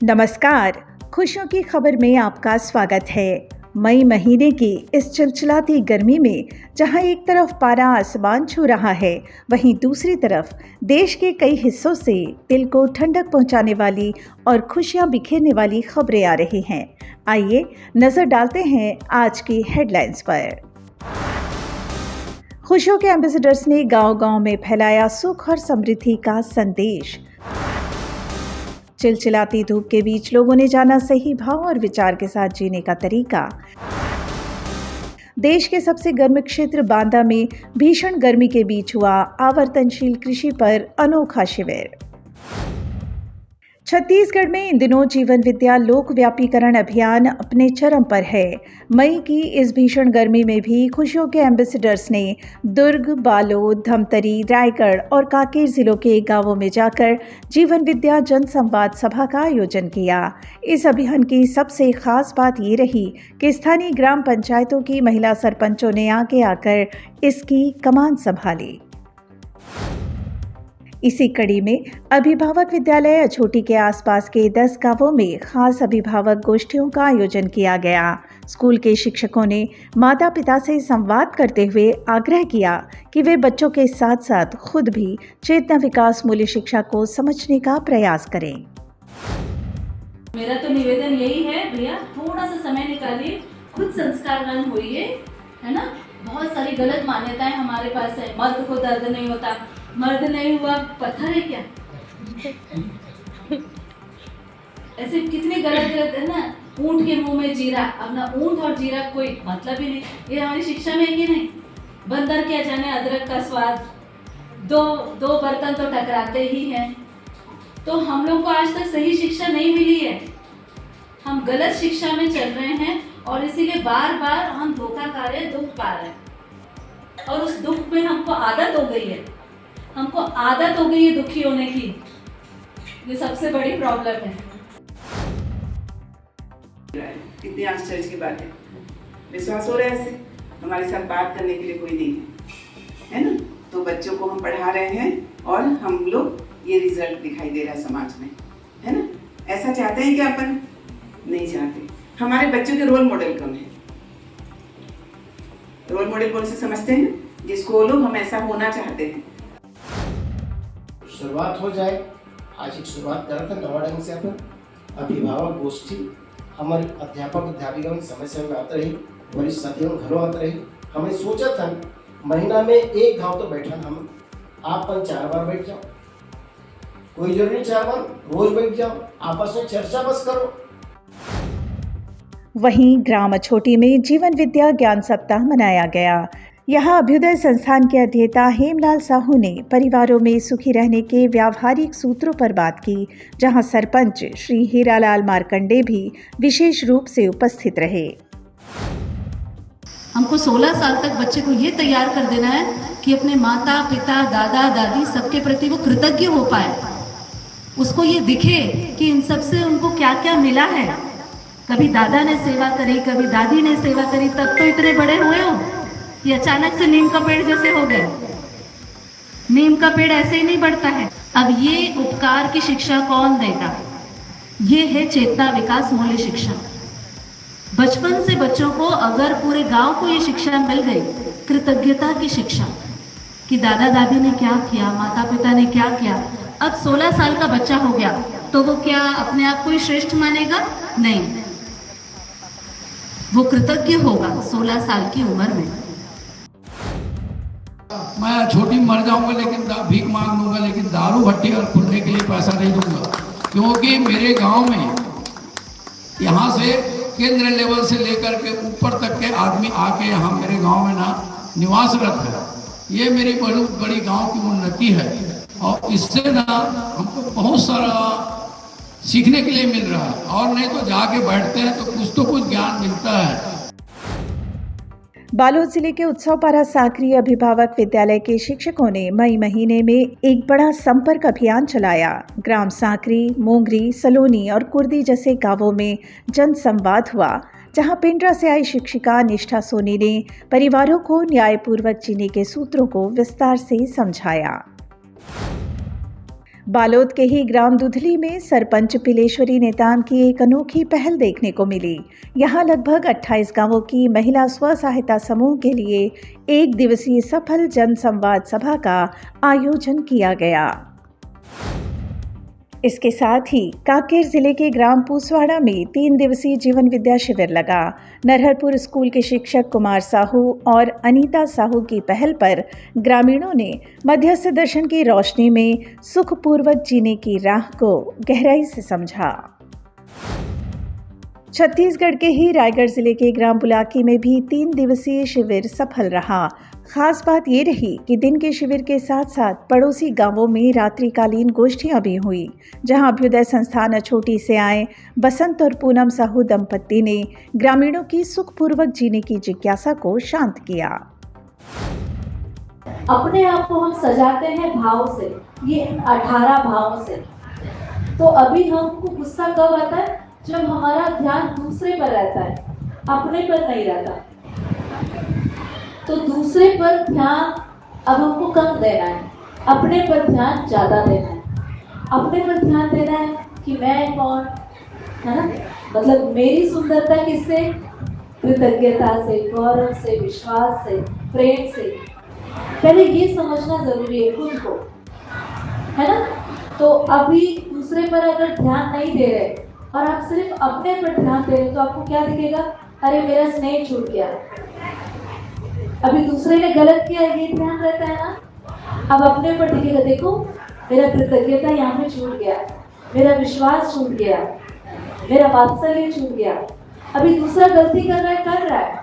नमस्कार, खुशियों की खबर में आपका स्वागत है। मई महीने की इस चिलचिलाती गर्मी में जहां एक तरफ पारा आसमान छू रहा है, वहीं दूसरी तरफ देश के कई हिस्सों से दिल को ठंडक पहुंचाने वाली और खुशियां बिखेरने वाली खबरें आ रही हैं। आइए नजर डालते हैं आज की हेडलाइंस पर। खुशियों के एम्बेसडर्स ने गांव-गांव में फैलाया सुख और समृद्धि का संदेश। चिलचिलाती धूप के बीच लोगों ने जाना सही भाव और विचार के साथ जीने का तरीका। देश के सबसे गर्म क्षेत्र बांदा में भीषण गर्मी के बीच हुआ आवर्तनशील कृषि पर अनोखा शिविर। छत्तीसगढ़ में इन दिनों जीवन विद्या लोक व्यापीकरण अभियान अपने चरम पर है। मई की इस भीषण गर्मी में भी खुशियों के एम्बेसडर्स ने दुर्ग, बालोद, धमतरी, रायगढ़ और कांकेर जिलों के गांवों में जाकर जीवन विद्या जनसंवाद सभा का आयोजन किया। इस अभियान की सबसे खास बात ये रही कि स्थानीय ग्राम पंचायतों की महिला सरपंचों ने आगे आकर इसकी कमान संभाली। इसी कड़ी में अभिभावक विद्यालय अछोटी के आसपास के 10 गांवों में खास अभिभावक गोष्ठियों का आयोजन किया गया। स्कूल के शिक्षकों ने माता पिता से संवाद करते हुए आग्रह किया कि वे बच्चों के साथ साथ खुद भी चेतना विकास मूल्य शिक्षा को समझने का प्रयास करें। मेरा तो निवेदन यही है, भैया थोड़ा सा समय निकालिए, खुद संस्कारवान होइए, है ना। बहुत सारी गलत मान्यताएं हमारे पास है। मर्द को दर्द नहीं होता, मर्द नहीं हुआ पत्थर है क्या, ऐसे कितने गलत है ना। ऊंट के मुंह में जीरा, अपना ऊंट और जीरा कोई मतलब ही नहीं। ये हमारी शिक्षा में है कि नहीं। बंदर क्या जाने अदरक का स्वाद, दो बर्तन तो टकराते ही हैं। तो हम लोग को आज तक सही शिक्षा नहीं मिली है, हम गलत शिक्षा में चल रहे हैं और इसीलिए बार बार हम धोखा खा रहे हैं, दुख पा रहे हैं। और उस दुख में हमको आदत हो गई है, हमको आदत हो गई है दुखी होने की। ये सबसे बड़ी प्रॉब्लम है। कितनी आश्चर्य की बात है। विश्वास हो रहा है ऐसे हमारे साथ बात करने के लिए कोई नहीं है ना। तो बच्चों को हम पढ़ा रहे हैं और हम लोग ये रिजल्ट दिखाई दे रहा है समाज में, है ना। ऐसा चाहते हैं कि अपन नहीं चाहते। हमारे बच्चों के रोल मॉडल कम है। रोल मॉडल कौन से समझते हैं? जिसको लोग हम ऐसा होना चाहते हैं। शुरुआत हो जाए। आज एक शुरुआत करा था नवा ढंग से अपन अभिभावक गोष्ठी। हमारे अध्यापक अध्यापिका समय समय में आते रही, वरिष्ठ साथियों घरों आते रही। हमने सोचा था महीना में एक गांव तो बैठा, हम आप 4 बार बैठ जाओ, कोई जरूरी 4 बार रोज बैठ जाओ, आपस में चर्चा बस करो। वहीं ग्राम अछोटी में जीवन विद्या ज्ञान सप्ताह मनाया गया। यहाँ अभ्युदय संस्थान के अध्येता हेमलाल साहू ने परिवारों में सुखी रहने के व्यावहारिक सूत्रों पर बात की, जहाँ सरपंच श्री हीरालाल मार्कंडे भी विशेष रूप से उपस्थित रहे। हमको 16 साल तक बच्चे को ये तैयार कर देना है कि अपने माता पिता दादा दादी सबके प्रति वो कृतज्ञ हो पाए। उसको ये दिखे कि इन सब से उनको क्या क्या मिला है। कभी दादा ने सेवा करी, कभी दादी ने सेवा करी, तब तो इतने बड़े हुए हो। ये अचानक से नीम का पेड़ जैसे हो गए। नीम का पेड़ ऐसे ही नहीं बढ़ता है। अब ये उपकार की शिक्षा कौन देगा? ये है चेतना विकास मूल्य शिक्षा। बचपन से बच्चों को अगर पूरे गांव को ये शिक्षा मिल गई, कृतज्ञता की शिक्षा, कि दादा दादी ने क्या किया, माता पिता ने क्या किया। अब 16 साल का बच्चा हो गया तो वो क्या अपने आप को ही श्रेष्ठ मानेगा? नहीं, वो कृतज्ञ होगा 16 साल की उम्र में। मैं छोटी मर जाऊंगा लेकिन भीख मांग लूंगा, लेकिन दारू भट्टी और खुलने के लिए पैसा नहीं दूंगा। क्योंकि मेरे गांव में यहाँ से केंद्र लेवल से लेकर के ऊपर तक के आदमी आके यहाँ मेरे गांव में ना निवासरत है। ये मेरी बड़ी गांव की उन्नति है और इससे ना हमको बहुत सारा सीखने के लिए मिल रहा है। और नहीं तो जाके बैठते हैं तो कुछ ज्ञान मिलता है। बालोद जिले के उत्सवपारा साकरी अभिभावक विद्यालय के शिक्षकों ने मई महीने में एक बड़ा संपर्क अभियान चलाया। ग्राम साकरी, मोंगरी, सलोनी और कुर्दी जैसे गांवों में जनसंवाद हुआ, जहां पिंडरा से आई शिक्षिका निष्ठा सोनी ने परिवारों को न्यायपूर्वक जीने के सूत्रों को विस्तार से समझाया। बालोद के ही ग्राम दुधली में सरपंच पिलेश्वरी नेताम की एक अनोखी पहल देखने को मिली। यहाँ लगभग 28 गांवों की महिला स्व सहायता समूह के लिए एक दिवसीय सफल जन संवाद सभा का आयोजन किया गया। इसके साथ ही कांकेर जिले के ग्राम पूसवाड़ा में 3 दिवसीय जीवन विद्या शिविर लगा। नरहरपुर स्कूल के शिक्षक कुमार साहू और अनीता साहू की पहल पर ग्रामीणों ने मध्यस्थ दर्शन की रोशनी में सुखपूर्वक जीने की राह को गहराई से समझा। छत्तीसगढ़ के ही रायगढ़ जिले के ग्राम बुलाकी में भी 3 दिवसीय शिविर सफल रहा। खास बात ये रही कि दिन के शिविर के साथ साथ पड़ोसी गांवों में रात्रिकालीन गोष्ठियां भी हुई, जहां अभ्युदय संस्थान अछोटी से आए बसंत और पूनम साहू दंपत्ति ने ग्रामीणों की सुखपूर्वक जीने की जिज्ञासा को शांत किया। अपने आप को हम सजाते हैं भाव से, ये 18 भाव से। तो अभी हमको गुस्सा कब आता है? जब हमारा ध्यान दूसरे पर रहता है, अपने पर नहीं रहता। तो दूसरे पर ध्यान अब हमको कम देना है, अपने पर ध्यान ज़्यादा देना है। अपने पर ध्यान देना है कि मैं कौन, है ना, मतलब मेरी सुंदरता किससे? कृतज्ञता से, गौरव से, विश्वास से, प्रेम से। पहले ये समझना जरूरी है खुद को, है ना। तो अभी दूसरे पर अगर ध्यान नहीं दे रहे और आप सिर्फ अपने पर ध्यान दे रहे तो आपको क्या दिखेगा? अरे मेरा स्नेह छूट गया, अभी दूसरे ने गलत किया, ये ध्यान रहता है ना। अब अपने पर दिखेगा, देखो मेरा कृतज्ञता यहाँ पे छूट गया, मेरा विश्वास छूट गया, मेरा वात्सल्य छूट गया। अभी दूसरा गलती कर रहा है,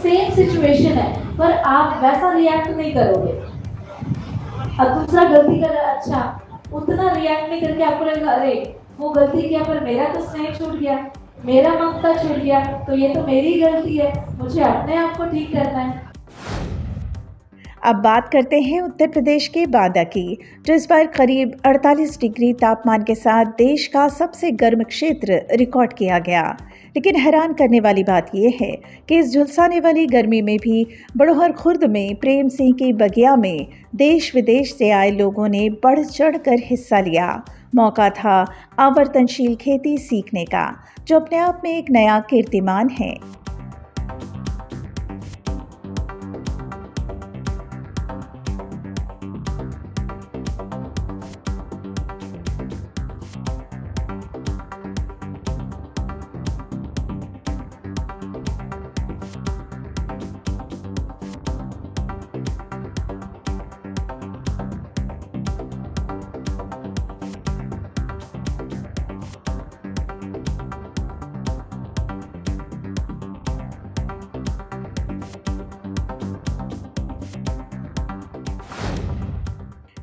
सेम सिचुएशन है, पर आप वैसा रिएक्ट नहीं करोगे। अब दूसरा गलती कर रहा है, अच्छा उतना रिएक्ट नहीं करके आपको लगेगा अरे वो गलती किया पर मेरा तो स्नेह छूट गया, मेरा ममता छूट गया, तो ये तो मेरी गलती है, मुझे अपने आप को ठीक करना है। अब बात करते हैं उत्तर प्रदेश के बांदा की, जो इस बार करीब 48 डिग्री तापमान के साथ देश का सबसे गर्म क्षेत्र रिकॉर्ड किया गया। लेकिन हैरान करने वाली बात यह है कि इस झुलसाने वाली गर्मी में भी बड़ोहर खुर्द में प्रेम सिंह की बगिया में देश विदेश से आए लोगों ने बढ़ चढ़ कर हिस्सा लिया। मौका था आवर्तनशील खेती सीखने का, जो अपने आप में एक नया कीर्तिमान है।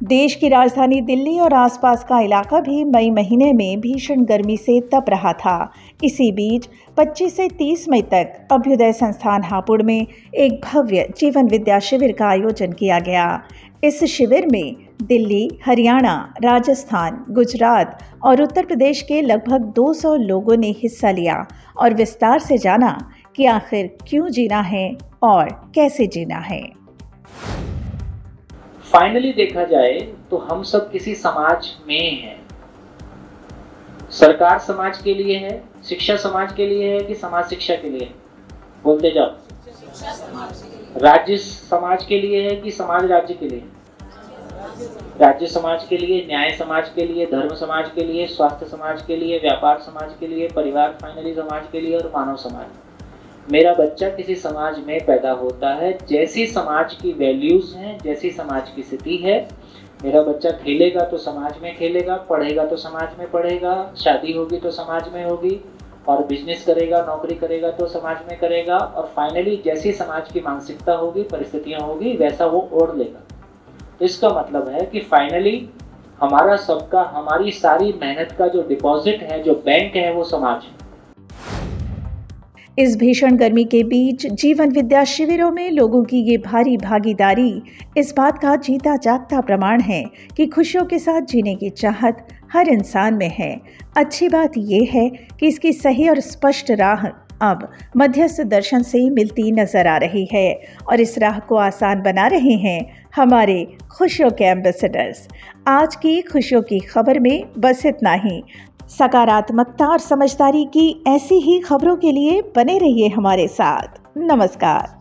देश की राजधानी दिल्ली और आसपास का इलाका भी मई महीने में भीषण गर्मी से तप रहा था। इसी बीच 25 से 30 मई तक अभ्युदय संस्थान हापुड़ में एक भव्य जीवन विद्या शिविर का आयोजन किया गया। इस शिविर में दिल्ली, हरियाणा, राजस्थान, गुजरात और उत्तर प्रदेश के लगभग 200 लोगों ने हिस्सा लिया और विस्तार से जाना कि आखिर क्यों जीना है और कैसे जीना है। फाइनली देखा जाए तो हम सब किसी समाज में हैं। सरकार समाज के लिए है, शिक्षा समाज के लिए है कि समाज शिक्षा के लिए? बोलते जाओ। राज्य समाज के लिए है कि समाज राज्य के लिए? राज्य समाज के लिए, न्याय समाज के लिए, धर्म समाज के लिए, स्वास्थ्य समाज के लिए, व्यापार समाज के लिए, परिवार फाइनली समाज के लिए और मानव समाज। मेरा बच्चा किसी समाज में पैदा होता है, जैसी समाज की वैल्यूज हैं, जैसी समाज की स्थिति है। मेरा बच्चा खेलेगा तो समाज में खेलेगा, पढ़ेगा तो समाज में पढ़ेगा, शादी होगी तो समाज में होगी, और बिजनेस करेगा, नौकरी करेगा तो समाज में करेगा, और फाइनली जैसी समाज की मानसिकता होगी, परिस्थितियां होगी, वैसा वो ओढ़ लेगा। इसका मतलब है कि फाइनली हमारा सबका, हमारी सारी मेहनत का जो डिपॉजिट है, जो बैंक है, वो समाज है। इस भीषण गर्मी के बीच जीवन विद्या शिविरों में लोगों की ये भारी भागीदारी इस बात का जीता जागता प्रमाण है कि खुशियों के साथ जीने की चाहत हर इंसान में है। अच्छी बात ये है कि इसकी सही और स्पष्ट राह अब मध्यस्थ दर्शन से मिलती नजर आ रही है और इस राह को आसान बना रहे हैं हमारे खुशियों के एम्बेसडर्स। आज की खुशियों की खबर में बस इतना ही। सकारात्मकता और समझदारी की ऐसी ही खबरों के लिए बने रहिए हमारे साथ। नमस्कार।